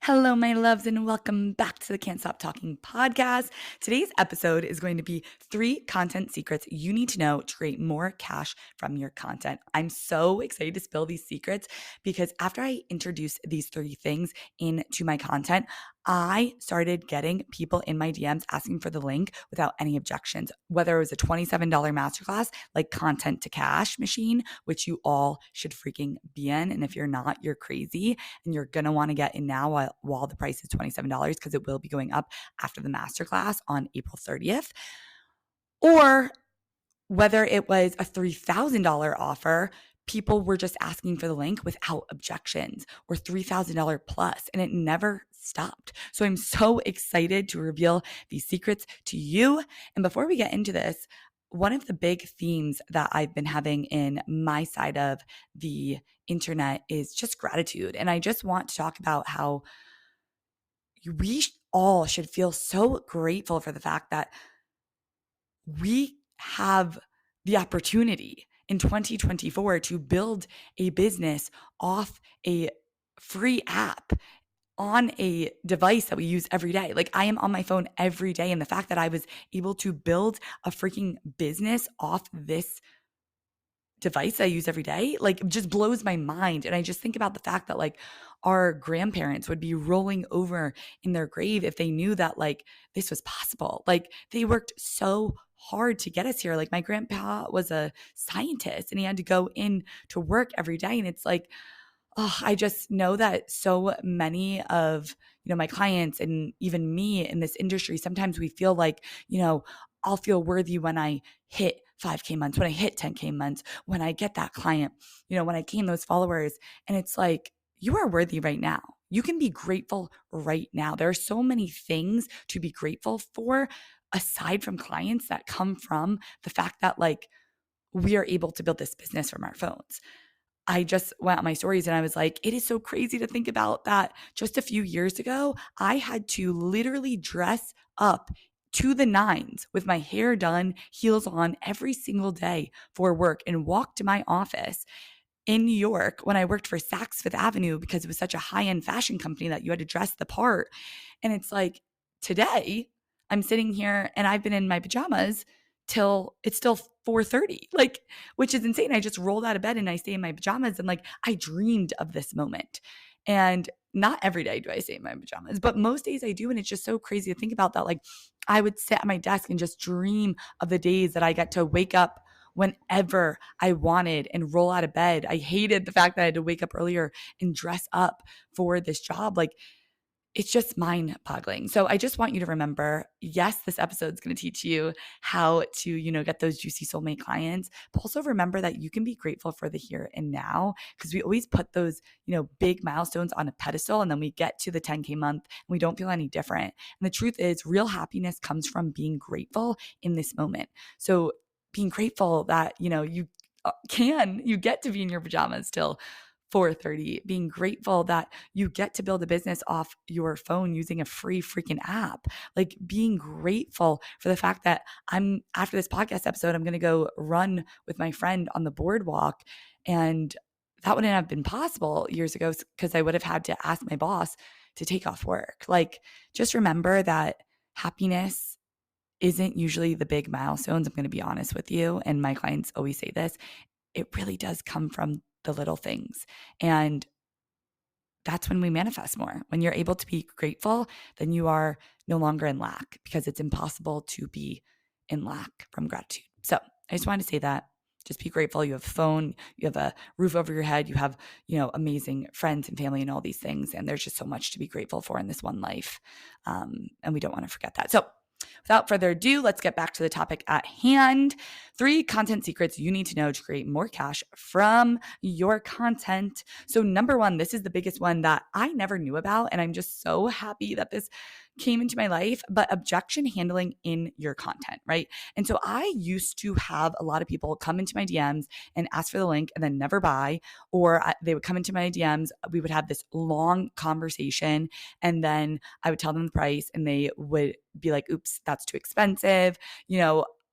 Hello, my loves, and welcome back to the Can't Stop Talking podcast. Today's episode is going to be 3 content secrets you need to know to create more cash from your content. I'm so excited to spill these secrets because after I introduced these 3 things into my content, I started getting people in my DMs asking for the link without any objections, whether it was a $27 masterclass like Content to Cash Machine, which you all should freaking be in. And if you're not, you're crazy and you're going to want to get in now while the price is $27 because it will be going up after the masterclass on April 30th. Or whether it was a $3,000 offer, people were just asking for the link without objections, or $3,000 plus, and it never stopped. So I'm so excited to reveal these secrets to you. And before we get into this, one of the big themes that I've been having in my side of the internet is just gratitude. And I just want to talk about how we all should feel so grateful for the fact that we have the opportunity in 2024 to build a business off a free app on a device that we use every day. Like I am on my phone every day. And the fact that I was able to build a freaking business off this device I use every day, like just blows my mind. And I just think about the fact that like our grandparents would be rolling over in their grave if they knew that like this was possible. Like they worked so hard to get us here. Like my grandpa was a scientist and he had to go in to work every day. And it's like, oh, I just know that so many of, my clients and even me in this industry, sometimes we feel like, I'll feel worthy when I hit 5K months, when I hit 10K months, when I get that client, when I gain those followers. And it's like, you are worthy right now. You can be grateful right now. There are so many things to be grateful for aside from clients that come from the fact that like we are able to build this business from our phones. I just went on my stories and I was like, it is so crazy to think about that just a few years ago, I had to literally dress up to the nines with my hair done, heels on every single day for work and walk to my office in New York when I worked for Saks Fifth Avenue because it was such a high-end fashion company that you had to dress the part. And it's like today I'm sitting here and I've been in my pajamas till it's still 4:30, like, which is insane. I just rolled out of bed and I stay in my pajamas and like I dreamed of this moment. And not every day do I stay in my pajamas, but most days I do. And it's just so crazy to think about that. Like I would sit at my desk and just dream of the days that I get to wake up whenever I wanted and roll out of bed. I hated the fact that I had to wake up earlier and dress up for this job. Like it's just mind boggling. So I just want you to remember, yes, this episode is going to teach you how to, get those juicy soulmate clients, but also remember that you can be grateful for the here and now because we always put those, big milestones on a pedestal and then we get to the 10K month and we don't feel any different. And the truth is real happiness comes from being grateful in this moment. So being grateful that, you get to be in your pajamas till 4:30, being grateful that you get to build a business off your phone using a free freaking app, like being grateful for the fact that after this podcast episode, I'm going to go run with my friend on the boardwalk. And that wouldn't have been possible years ago because I would have had to ask my boss to take off work. Like just remember that happiness isn't usually the big milestones. I'm going to be honest with you. And my clients always say this. It really does come from the little things. And that's when we manifest more. When you're able to be grateful, then you are no longer in lack because it's impossible to be in lack from gratitude. So I just wanted to say that. Just be grateful. You have a phone, you have a roof over your head, you have, amazing friends and family and all these things. And there's just so much to be grateful for in this one life. And we don't want to forget that. So without further ado, let's get back to the topic at hand. 3 content secrets you need to know to create more cash from your content. So number 1, this is the biggest one that I never knew about. And I'm just so happy that this came into my life, but objection handling in your content, right? And so I used to have a lot of people come into my DMs and ask for the link and then never buy, or they would come into my DMs. We would have this long conversation and then I would tell them the price and they would be like, oops, that's too expensive.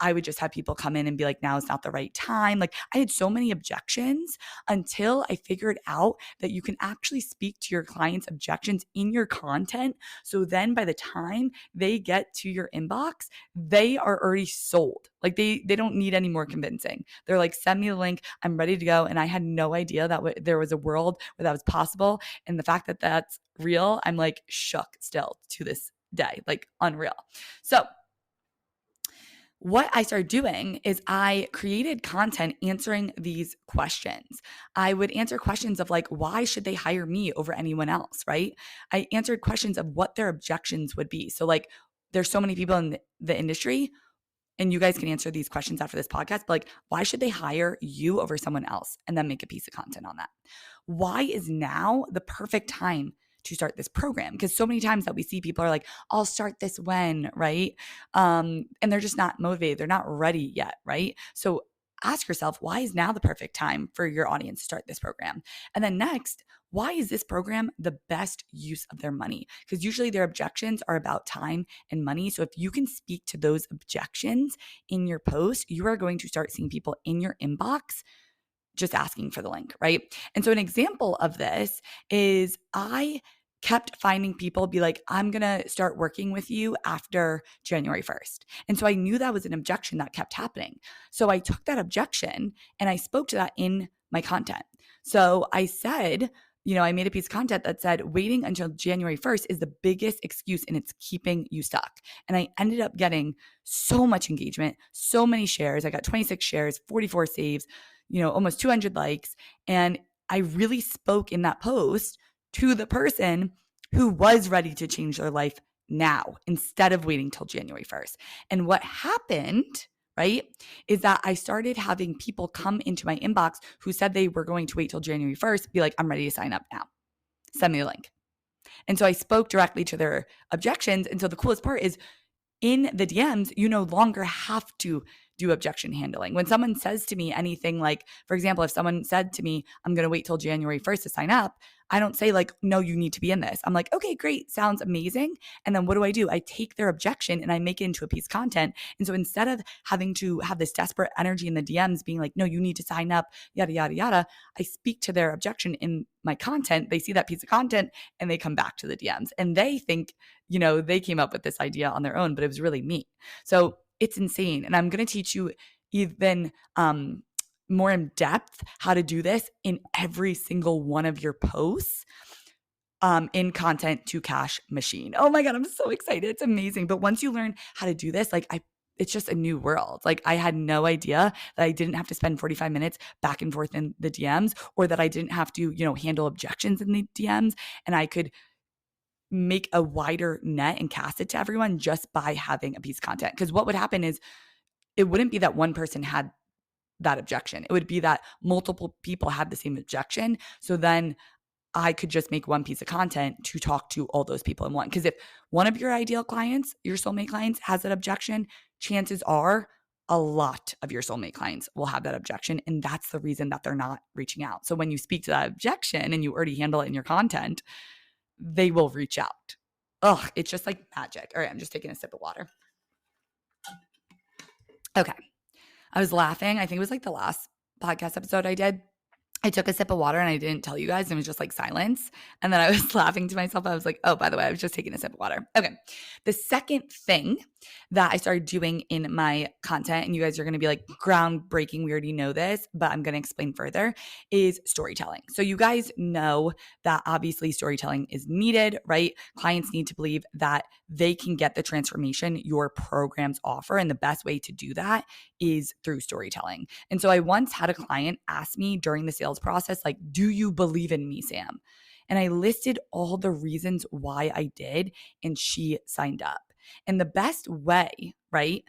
I would just have people come in and be like, now is not the right time. Like I had so many objections until I figured out that you can actually speak to your clients' objections in your content. So then by the time they get to your inbox, they are already sold. Like they don't need any more convincing. They're like, send me the link. I'm ready to go. And I had no idea that there was a world where that was possible. And the fact that that's real, I'm like shook still to this day, like unreal. So what I started doing is I created content answering these questions. I would answer questions of like, why should they hire me over anyone else, right? I answered questions of what their objections would be. So like, there's so many people in the industry, and you guys can answer these questions after this podcast, but like, why should they hire you over someone else? And then make a piece of content on that. Why is now the perfect time to start this program? Because so many times that we see people are like, I'll start this when, right? And they're just not motivated. They're not ready yet, right? So ask yourself, why is now the perfect time for your audience to start this program? And then next, why is this program the best use of their money? Because usually their objections are about time and money. So if you can speak to those objections in your post, you are going to start seeing people in your inbox just asking for the link, right? And so an example of this is I kept finding people be like, I'm going to start working with you after January 1st. And so I knew that was an objection that kept happening. So I took that objection and I spoke to that in my content. So I said, I made a piece of content that said waiting until January 1st is the biggest excuse and it's keeping you stuck. And I ended up getting so much engagement, so many shares. I got 26 shares, 44 saves, almost 200 likes. And I really spoke in that post to the person who was ready to change their life now instead of waiting till January 1st. And what happened, right, is that I started having people come into my inbox who said they were going to wait till January 1st, be like, I'm ready to sign up now. Send me the link. And so I spoke directly to their objections. And so the coolest part is in the DMs, you no longer have to do objection handling. When someone says to me anything like, for example, if someone said to me, I'm going to wait till January 1st to sign up, I don't say like, no, you need to be in this. I'm like, okay, great. Sounds amazing. And then what do? I take their objection and I make it into a piece of content. And so instead of having to have this desperate energy in the DMs being like, no, you need to sign up, yada, yada, yada, I speak to their objection in my content. They see that piece of content and they come back to the DMs and they think, they came up with this idea on their own, but it was really me. So it's insane. And I'm going to teach you even more in depth how to do this in every single one of your posts in Content to Cash Machine. Oh my God, I'm so excited. It's amazing. But once you learn how to do this, it's just a new world. Like I had no idea that I didn't have to spend 45 minutes back and forth in the DMs, or that I didn't have to, handle objections in the DMs, and I could make a wider net and cast it to everyone just by having a piece of content. Because what would happen is it wouldn't be that one person had that objection. It would be that multiple people had the same objection. So then I could just make one piece of content to talk to all those people in one. Because if one of your ideal clients, your soulmate clients, has that objection, chances are a lot of your soulmate clients will have that objection. And that's the reason that they're not reaching out. So when you speak to that objection and you already handle it in your content, they will reach out. Ugh, it's just like magic. All right, I'm just taking a sip of water. Okay. I was laughing. I think it was like the last podcast episode I did. I took a sip of water and I didn't tell you guys. It was just like silence. And then I was laughing to myself. I was like, oh, by the way, I was just taking a sip of water. Okay. The second thing that I started doing in my content, and you guys are going to be like, groundbreaking, we already know this, but I'm going to explain further, is storytelling. So you guys know that obviously storytelling is needed, right? Clients need to believe that they can get the transformation your programs offer. And the best way to do that is through storytelling. And so I once had a client ask me during the sales process, like, do you believe in me, Sam? And I listed all the reasons why I did, and she signed up. And the best way, right?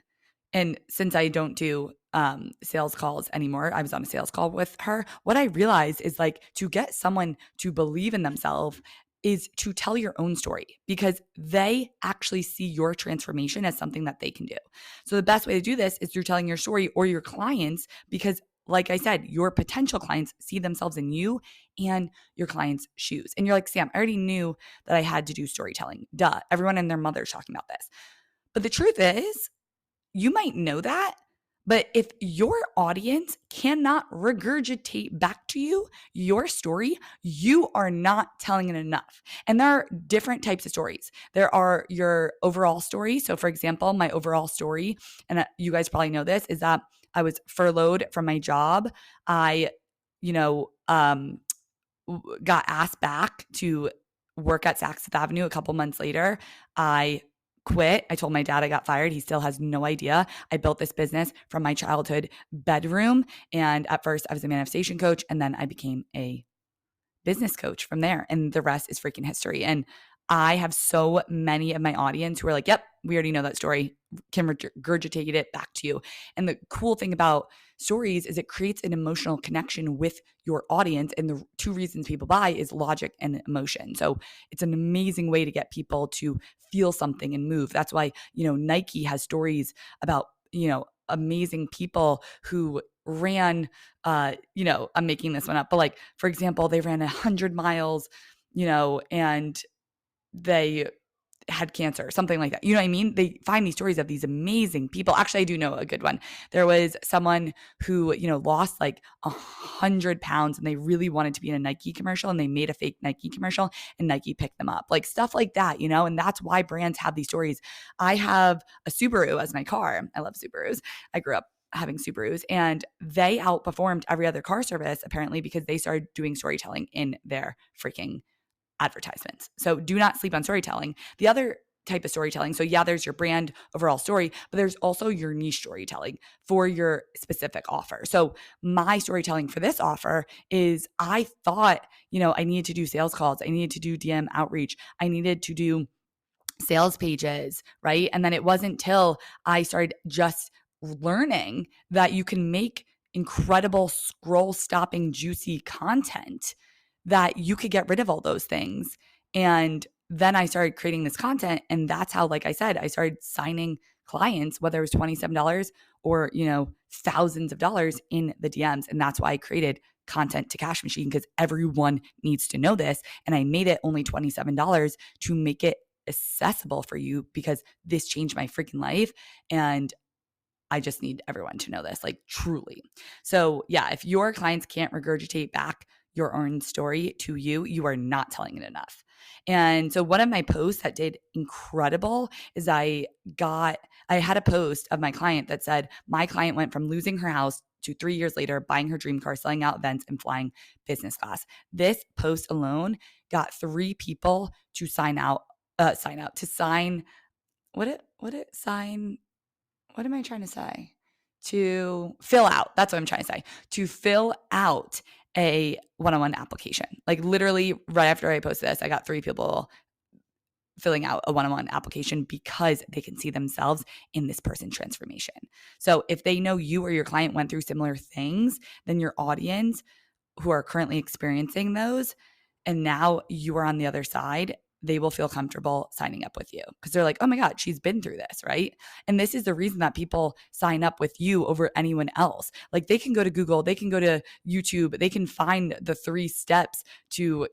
And since I don't do sales calls anymore, I was on a sales call with her. What I realized is like to get someone to believe in themselves is to tell your own story, because they actually see your transformation as something that they can do. So the best way to do this is through telling your story, or your clients, because like I said, your potential clients see themselves in you and your clients' shoes. And you're like, Sam, I already knew that I had to do storytelling. Duh. Everyone and their mother's talking about this. But the truth is, you might know that, But if your audience cannot regurgitate back to you your story, you are not telling it enough. And there are different types of stories. There are your overall story. So, for example, my overall story, and you guys probably know this, is that I was furloughed from my job. I, you know, got asked back to work at Saks Fifth Avenue a couple months later. I quit. I told my dad I got fired. He still has no idea. I built this business from my childhood bedroom. And at first, I was a manifestation coach, and then I became a business coach from there. And the rest is freaking history. And I have so many of my audience who are like, yep, we already know that story, can regurgitate it back to you. And the cool thing about stories is it creates an emotional connection with your audience. And the two reasons people buy is logic and emotion. So it's an amazing way to get people to feel something and move. That's why, Nike has stories about, amazing people who ran, I'm making this one up, but like, for example, they ran 100 miles, and they had cancer, something like that. You know what I mean? They find these stories of these amazing people. Actually, I do know a good one. There was someone who, lost like 100 pounds and they really wanted to be in a Nike commercial, and they made a fake Nike commercial and Nike picked them up. Like stuff like that, and that's why brands have these stories. I have a Subaru as my car. I love Subarus. I grew up having Subarus, and they outperformed every other car service apparently because they started doing storytelling in their freaking advertisements. So do not sleep on storytelling. The other type of storytelling, so yeah, there's your brand overall story, but there's also your niche storytelling for your specific offer. So my storytelling for this offer is I thought, I needed to do sales calls. I needed to do DM outreach. I needed to do sales pages, right? And then it wasn't till I started just learning that you can make incredible scroll stopping juicy content that you could get rid of all those things. And then I started creating this content. And that's how, like I said, I started signing clients, whether it was $27 or, thousands of dollars in the DMs. And that's why I created Content to Cash Machine, because everyone needs to know this. And I made it only $27 to make it accessible for you, because this changed my freaking life. And I just need everyone to know this, like truly. So yeah, if your clients can't regurgitate back your own story to you, you are not telling it enough. And so one of my posts that did incredible is I had a post of my client that said, my client went from losing her house to 3 years later buying her dream car, selling out events, and flying business class. This post alone got 3 people to sign, what am I trying to say? To fill out. That's what I'm trying to say. To fill out a one-on-one application. Like literally right after I posted this, I got 3 people filling out a one-on-one application because they can see themselves in this person's transformation. So if they know you or your client went through similar things, then your audience who are currently experiencing those, and now you are on the other side, they will feel comfortable signing up with you because they're like, oh my God, she's been through this, right? And this is the reason that people sign up with you over anyone else. Like they can go to Google, they can go to YouTube, they can find the 3 steps to,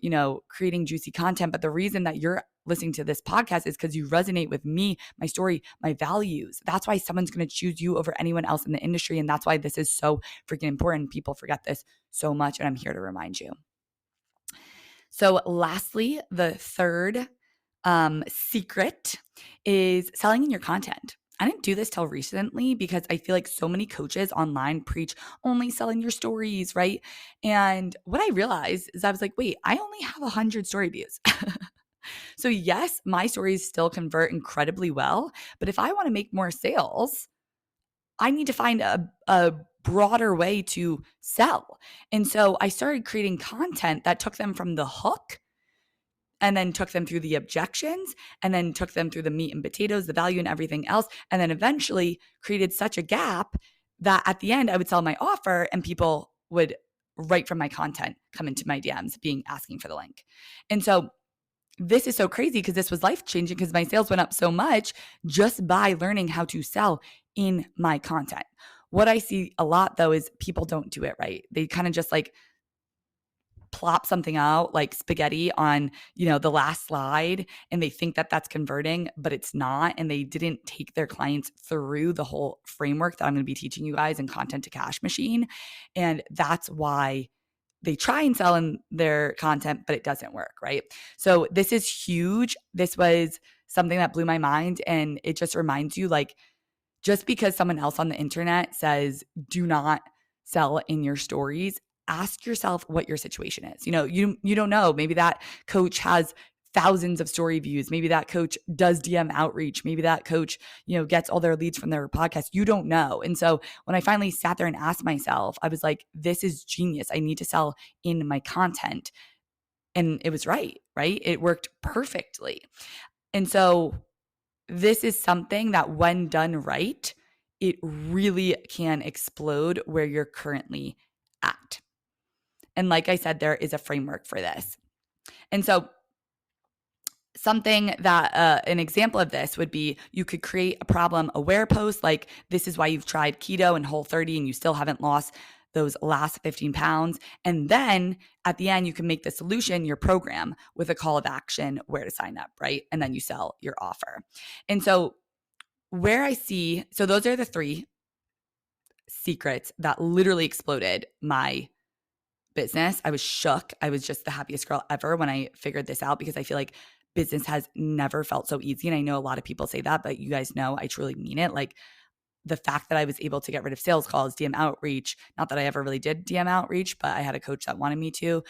creating juicy content. But the reason that you're listening to this podcast is because you resonate with me, my story, my values. That's why someone's going to choose you over anyone else in the industry. And that's why this is so freaking important. People forget this so much. And I'm here to remind you. So lastly, the third secret is selling in your content. I didn't do this till recently because I feel like so many coaches online preach only selling your stories, right? And what I realized is I was like, wait, I only have 100 story views. So yes, my stories still convert incredibly well, but if I want to make more sales, I need to find a broader way to sell. And so I started creating content that took them from the hook and then took them through the objections and then took them through the meat and potatoes, the value and everything else. And then eventually created such a gap that at the end I would sell my offer and people would right from my content come into my DMs asking for the link. And so this is so crazy because this was life-changing because my sales went up so much just by learning how to sell in my content. What I see a lot though is people don't do it right. They kind of just like plop something out like spaghetti on, the last slide, and they think that that's converting, but it's not. And they didn't take their clients through the whole framework that I'm going to be teaching you guys in Content to Cash Machine. And that's why they try and sell in their content, but it doesn't work, right? So this is huge. This was something that blew my mind. And it just reminds you, like, just because someone else on the internet says, do not sell in your stories, ask yourself what your situation is. You don't know. Maybe that coach has thousands of story views. Maybe that coach does DM outreach. Maybe that coach, gets all their leads from their podcast. You don't know. And so when I finally sat there and asked myself, I was like, this is genius. I need to sell in my content. And it was right? It worked perfectly. And so this is something that when done right, it really can explode where you're currently at. And like I said, there is a framework for this. And so something that an example of this would be, you could create a problem aware post like, this is why you've tried keto and Whole30 and you still haven't lost those last 15 pounds. And then at the end, you can make the solution your program with a call of action where to sign up, right? And then you sell your offer. And so so those are the 3 secrets that literally exploded my business. I was shook. I was just the happiest girl ever when I figured this out, because I feel like business has never felt so easy. And I know a lot of people say that, but you guys know I truly mean it. Like, the fact that I was able to get rid of sales calls, DM outreach, not that I ever really did DM outreach, but I had a coach that wanted me to,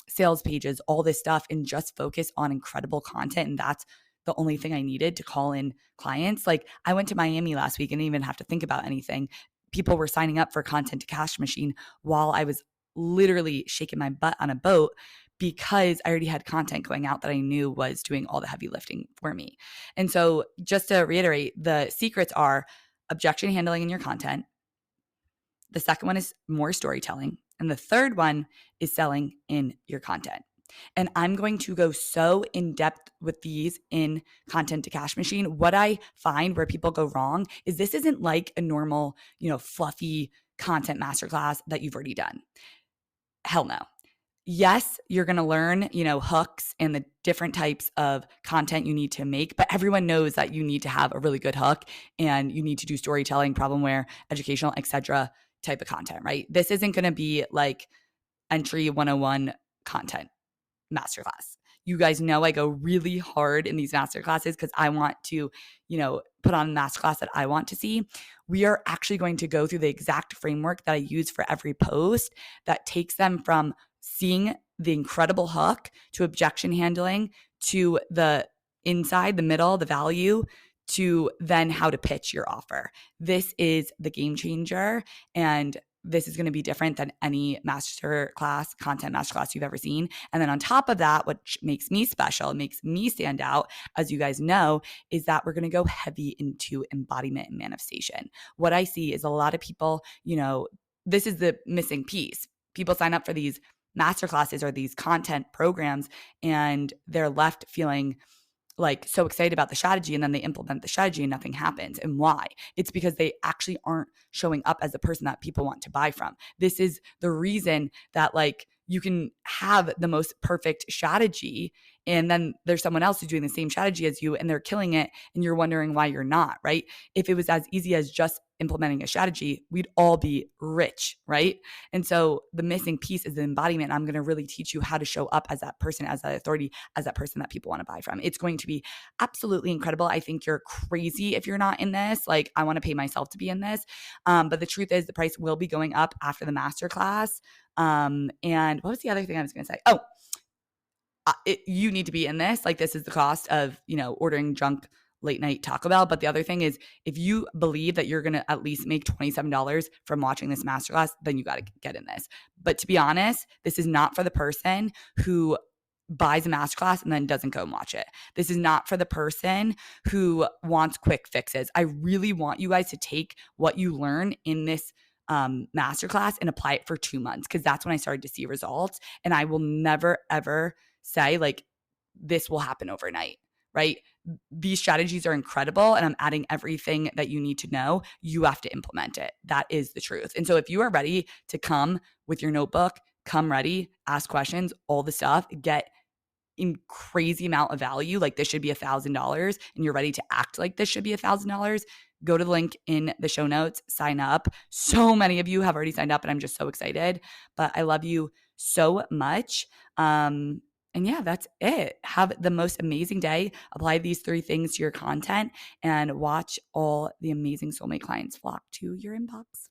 sales pages, all this stuff, and just focus on incredible content. And that's the only thing I needed to call in clients. Like, I went to Miami last week and didn't even have to think about anything. People were signing up for Content to Cash Machine while I was literally shaking my butt on a boat, because I already had content going out that I knew was doing all the heavy lifting for me. And so just to reiterate, the secrets are objection handling in your content. The second one is more storytelling. And the third one is selling in your content. And I'm going to go so in depth with these in Content to Cash Machine. What I find where people go wrong is this isn't like a normal, fluffy content masterclass that you've already done. Hell no. Yes, you're going to learn, hooks and the different types of content you need to make, but everyone knows that you need to have a really good hook and you need to do storytelling, problemware, educational, etc. type of content, right? This isn't going to be like entry 101 content masterclass. You guys know I go really hard in these masterclasses because I want to, put on a masterclass that I want to see. We are actually going to go through the exact framework that I use for every post that takes them from seeing the incredible hook to objection handling to the inside, the middle, the value, to then how to pitch your offer. This is the game changer. And this is going to be different than any masterclass, content masterclass you've ever seen. And then on top of that, what makes me special, makes me stand out, as you guys know, is that we're going to go heavy into embodiment and manifestation. What I see is a lot of people, this is the missing piece. People sign up for these masterclasses or these content programs, and they're left feeling like so excited about the strategy, and then they implement the strategy and nothing happens. And why? It's because they actually aren't showing up as the person that people want to buy from. This is the reason that you can have the most perfect strategy, and then there's someone else who's doing the same strategy as you and they're killing it, and you're wondering why you're not, right? If it was as easy as just implementing a strategy, we'd all be rich, right? And so the missing piece is the embodiment. I'm going to really teach you how to show up as that person, as that authority, as that person that people want to buy from. It's going to be absolutely incredible. I think you're crazy if you're not in this. I want to pay myself to be in this. But the truth is the price will be going up after the masterclass. And what was the other thing I was going to say? Oh, you need to be in this. This is the cost of, ordering junk late night Taco Bell. But the other thing is, if you believe that you're going to at least make $27 from watching this masterclass, then you got to get in this. But to be honest, this is not for the person who buys a masterclass and then doesn't go and watch it. This is not for the person who wants quick fixes. I really want you guys to take what you learn in this masterclass and apply it for 2 months, because that's when I started to see results. And I will never, ever say this will happen overnight, right? These strategies are incredible, and I'm adding everything that you need to know. You have to implement it. That is the truth. And so if you are ready to come with your notebook, come ready, ask questions, all the stuff, get in crazy amount of value, like this should be $1,000 and you're ready to act like this should be $1,000, go to the link in the show notes, sign up. So many of you have already signed up and I'm just so excited, but I love you so much. And yeah, that's it. Have the most amazing day. Apply these 3 things to your content and watch all the amazing soulmate clients flock to your inbox.